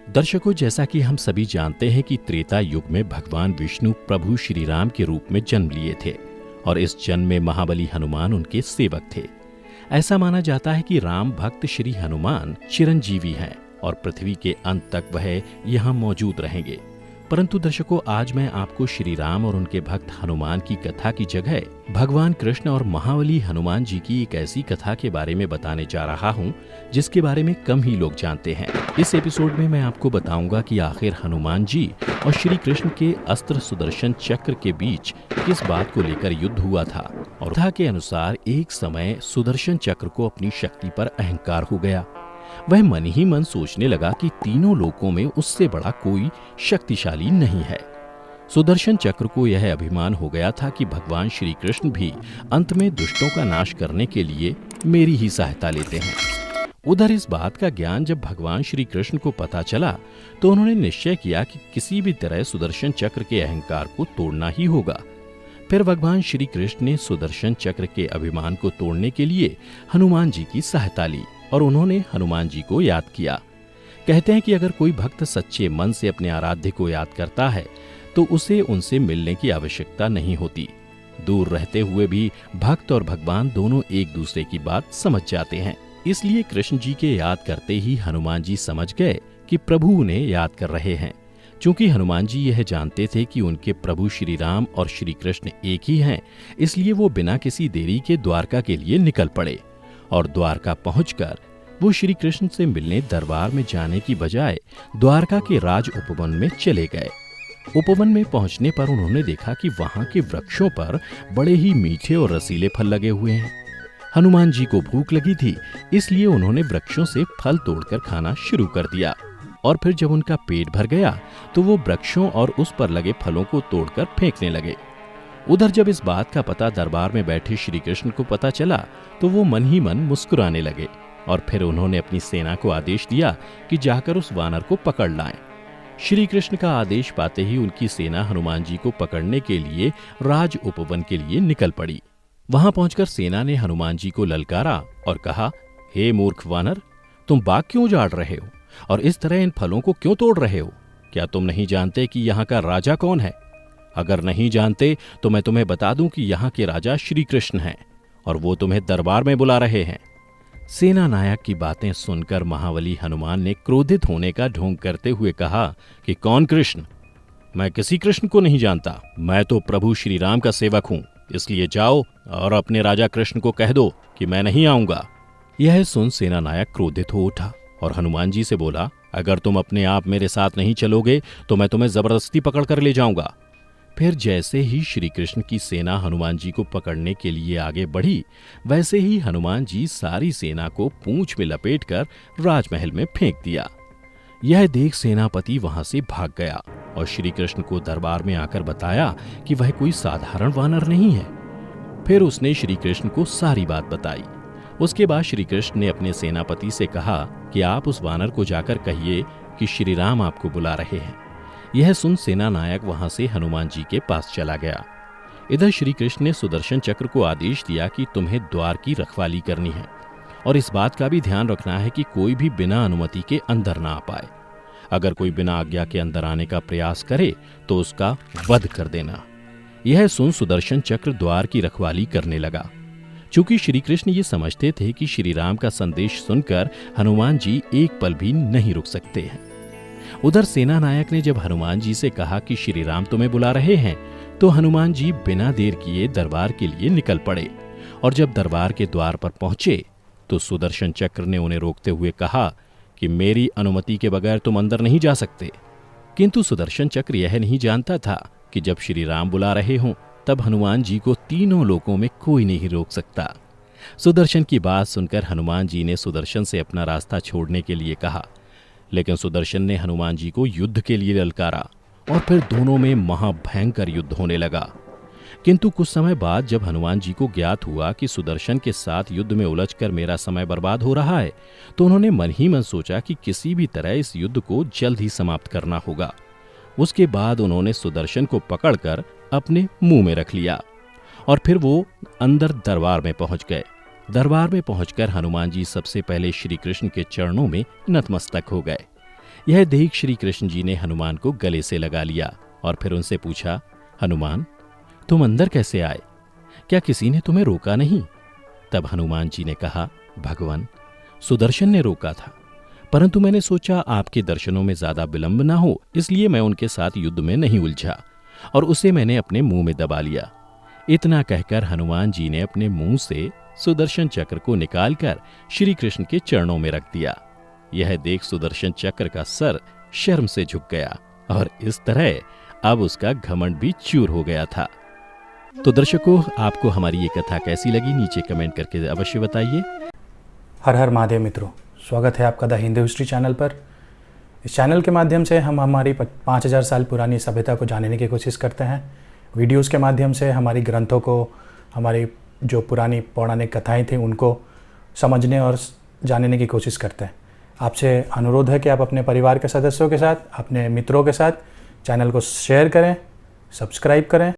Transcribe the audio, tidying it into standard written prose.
दर्शकों, जैसा कि हम सभी जानते हैं कि त्रेता युग में भगवान विष्णु प्रभु श्री राम के रूप में जन्म लिए थे और इस जन्म में महाबली हनुमान उनके सेवक थे। ऐसा माना जाता है कि राम भक्त श्री हनुमान चिरंजीवी हैं और पृथ्वी के अंत तक वह यहाँ मौजूद रहेंगे। परंतु दर्शकों, आज मैं आपको श्री राम और उनके भक्त हनुमान की कथा की जगह भगवान कृष्ण और महाबली हनुमान जी की एक ऐसी कथा के बारे में बताने जा रहा हूँ जिसके बारे में कम ही लोग जानते हैं। इस एपिसोड में मैं आपको बताऊंगा कि आखिर हनुमान जी और श्री कृष्ण के अस्त्र सुदर्शन चक्र के बीच किस बात को लेकर युद्ध हुआ था। और कथा के अनुसार एक समय सुदर्शन चक्र को अपनी शक्ति पर अहंकार हो गया। वह मन ही मन सोचने लगा कि तीनों लोकों में उससे बड़ा कोई शक्तिशाली नहीं है। सुदर्शन चक्र को यह अभिमान हो गया था कि भगवान श्री कृष्ण भी अंत में दुष्टों का नाश करने के लिए मेरी ही सहायता लेते हैं। उधर इस बात का ज्ञान जब भगवान श्री कृष्ण को पता चला तो उन्होंने निश्चय किया कि किसी भी तरह सुदर्शन चक्र के अहंकार को तोड़ना ही होगा। फिर भगवान श्री कृष्ण ने सुदर्शन चक्र के अभिमान को तोड़ने के लिए हनुमान जी की सहायता ली और उन्होंने हनुमान जी को याद किया। कहते हैं कि अगर कोई भक्त सच्चे मन से अपने आराध्य को याद करता है तो उसे उनसे मिलने की आवश्यकता नहीं होती। दूर रहते हुए भी भक्त और भगवान दोनों एक दूसरे की बात समझ जाते हैं। इसलिए कृष्ण जी के याद करते ही हनुमान जी समझ गए कि प्रभु उन्हें याद कर रहे हैं। चूंकि हनुमान जी यह जानते थे कि उनके प्रभु श्री राम और श्री कृष्ण एक ही हैं, इसलिए वो बिना किसी देरी के द्वारका के लिए निकल पड़े और द्वारका पहुंचकर वो श्री कृष्ण से मिलने दरबार में जाने की बजाय द्वारका के राज उपवन में चले गए। उपवन में पहुंचने पर उन्होंने देखा कि वहां के वृक्षों पर बड़े ही मीठे और रसीले फल लगे हुए हैं। हनुमान जी को भूख लगी थी, इसलिए उन्होंने वृक्षों से फल तोड़कर खाना शुरू कर दिया और फिर जब उनका पेट भर गया तो वो वृक्षों और उस पर लगे फलों को तोड़कर फेंकने लगे। उधर जब इस बात का पता दरबार में बैठे श्री कृष्ण को पता चला तो वो मन ही मन मुस्कुराने लगे और फिर उन्होंने अपनी सेना को आदेश दिया कि जाकर उस वानर को पकड़ लाएं। श्री कृष्ण का आदेश पाते ही उनकी सेना हनुमान जी को पकड़ने के लिए राज उपवन के लिए निकल पड़ी। वहां पहुंचकर सेना ने हनुमान जी को ललकारा और कहा, हे मूर्ख वानर, तुम बाग क्यों उजाड़ रहे हो और इस तरह इन फलों को क्यों तोड़ रहे हो? क्या तुम नहीं जानते कि यहाँ का राजा कौन है? अगर नहीं जानते तो मैं तुम्हें बता दूं कि यहाँ के राजा श्री कृष्ण हैं और वो तुम्हें दरबार में बुला रहे हैं। सेना नायक की बातें सुनकर महाबली हनुमान ने क्रोधित होने का ढोंग करते हुए कहा कि कौन कृष्ण? मैं किसी कृष्ण को नहीं जानता। मैं तो प्रभु श्री राम का सेवक हूँ, इसलिए जाओ और अपने राजा कृष्ण को कह दो कि मैं नहीं आऊंगा। यह सुन सेना नायक क्रोधित हो उठा और हनुमान जी से बोला, अगर तुम अपने आप मेरे साथ नहीं चलोगे तो मैं तुम्हें जबरदस्ती पकड़ कर ले जाऊंगा। फिर जैसे ही श्री कृष्ण की सेना हनुमान जी को पकड़ने के लिए आगे बढ़ी, वैसे ही हनुमान जी सारी सेना को पूंछ में लपेटकर राजमहल में फेंक दिया। यह देख सेनापति वहां से भाग गया और श्री कृष्ण को दरबार में आकर बताया कि वह कोई साधारण वानर नहीं है। फिर उसने श्री कृष्ण को सारी बात बताई। उसके बाद श्री कृष्ण ने अपने सेनापति से कहा कि आप उस वानर को जाकर कहिए कि श्री राम आपको बुला रहे हैं। यह सुन सेना नायक वहां से हनुमान जी के पास चला गया। इधर श्री कृष्ण ने सुदर्शन चक्र को आदेश दिया कि तुम्हें द्वार की रखवाली करनी है और इस बात का भी ध्यान रखना है कि कोई भी बिना अनुमति के अंदर ना आ पाए। अगर कोई बिना आज्ञा के अंदर आने का प्रयास करे तो उसका वध कर देना। यह सुन सुदर्शन चक्र द्वार की रखवाली करने लगा। चूंकि श्री कृष्ण ये समझते थे कि श्री राम का संदेश सुनकर हनुमान जी एक पल भी नहीं रुक सकते हैं। उधर सेना नायक ने जब हनुमान जी से कहा कि श्री राम तुम्हें बुला रहे हैं तो हनुमान जी बिना देर किए दरबार के लिए निकल पड़े और जब दरबार के द्वार पर पहुंचे तो सुदर्शन चक्र ने उन्हें रोकते हुए कहा कि मेरी अनुमति के बगैर तुम अंदर नहीं जा सकते। किंतु सुदर्शन चक्र यह नहीं जानता था कि जब श्री राम बुला रहे हों तब हनुमान जी को तीनों लोकों में कोई नहीं रोक सकता। सुदर्शन की बात सुनकर हनुमान जी ने सुदर्शन से अपना रास्ता छोड़ने के लिए कहा, लेकिन सुदर्शन ने हनुमान जी को युद्ध के लिए ललकारा और फिर दोनों में महाभयंकर युद्ध होने लगा। किंतु कुछ समय बाद जब हनुमान जी को ज्ञात हुआ कि सुदर्शन के साथ युद्ध में उलझकर मेरा समय बर्बाद हो रहा है, तो उन्होंने मन ही मन सोचा कि किसी भी तरह इस युद्ध को जल्द ही समाप्त करना होगा। उसके बाद उन्होंने सुदर्शन को पकड़कर अपने मुंह में रख लिया और फिर वो अंदर दरबार में पहुंच गए। दरबार में पहुंचकर हनुमान जी सबसे पहले श्री कृष्ण के चरणों में नतमस्तक हो गए। यह देख श्री कृष्ण जी ने हनुमान को गले से लगा लिया और फिर उनसे पूछा, हनुमान, तुम अंदर कैसे आए? क्या किसी ने तुम्हें रोका नहीं? तब हनुमान जी ने कहा, भगवान, सुदर्शन ने रोका था, परंतु मैंने सोचा आपके दर्शनों में ज्यादा विलंब ना हो, इसलिए मैं उनके साथ युद्ध में नहीं उलझा और उसे मैंने अपने मुंह में दबा लिया। इतना कहकर हनुमान जी ने अपने मुंह से सुदर्शन चक्र को निकालकर श्री कृष्ण के चरणों में रख दिया। यह देख सुदर्शन चक्र का सर शर्म से झुक गया और इस तरह अब उसका घमंड भी चूर हो गया था। तो दर्शकों, आपको हमारी ये कथा कैसी लगी नीचे कमेंट करके अवश्य बताइए। हर हर महादेव मित्रों, स्वागत है आपका द हिंदू हिस्ट्री चैनल पर। इस चैनल के माध्यम से हम हमारी 5000 साल पुरानी सभ्यता को जानने की कोशिश करते हैं। वीडियोस के माध्यम से हमारी ग्रंथों को, हमारी जो पुरानी पौराणिक कथाएं थी उनको समझने और जानने की कोशिश करते हैं। आपसे अनुरोध है कि आप अपने परिवार के सदस्यों के साथ, अपने मित्रों के साथ चैनल को शेयर करें, सब्सक्राइब करें